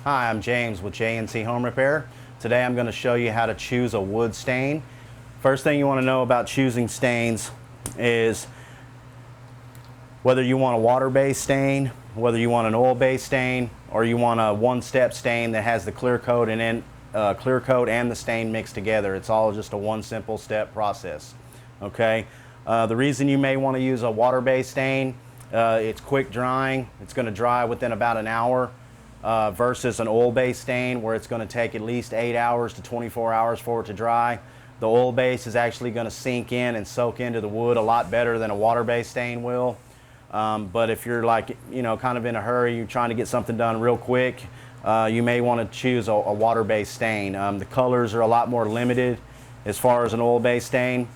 Hi, I'm James with JNC Home Repair. Today I'm going to show you how to choose a wood stain. First thing you want to know about choosing stains is whether you want a water-based stain, whether you want an oil-based stain, or you want a one-step stain that has the clear coat and the stain mixed together. It's all just a one simple step process. Okay. The reason you may want to use a water-based stain, it's quick drying. It's going to dry within about an hour. Versus an oil-based stain where it's going to take at least 8 hours to 24 hours for it to dry. The oil base is actually going to sink in and soak into the wood a lot better than a water-based stain will. But if you're like, kind of in a hurry, you're trying to get something done real quick, you may want to choose a water-based stain. The colors are a lot more limited as far as an oil-based stain,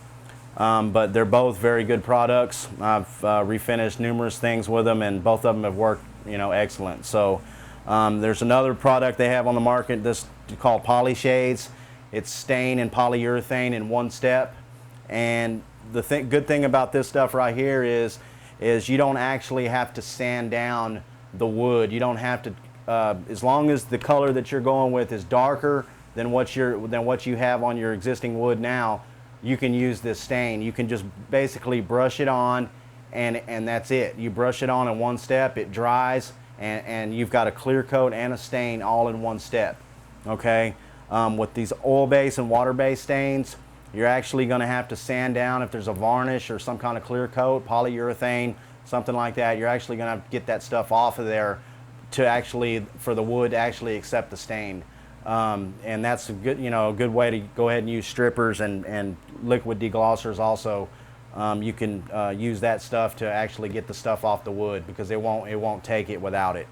but they're both very good products. I've refinished numerous things with them, and both of them have worked, excellent. So. There's another product they have on the market that's called Polyshades. It's stain and polyurethane in one step. And the good thing about this stuff right here is you don't actually have to sand down the wood. You don't have to, as long as the color that you're going with is darker than what you have on your existing wood now, you can use this stain. You can just basically brush it on, and that's it. You brush it on in one step, it dries. And you've got a clear coat and a stain all in one step. Okay, with these oil-based and water-based stains, you're actually going to have to sand down if there's a varnish or some kind of clear coat, polyurethane, something like that. You're actually going to have to get that stuff off of there for the wood to actually accept the stain. And that's a good way to go ahead and use strippers and liquid deglossers also. You can use that stuff to actually get the stuff off the wood because it won't take it without it.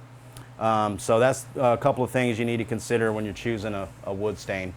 So that's a couple of things you need to consider when you're choosing a wood stain.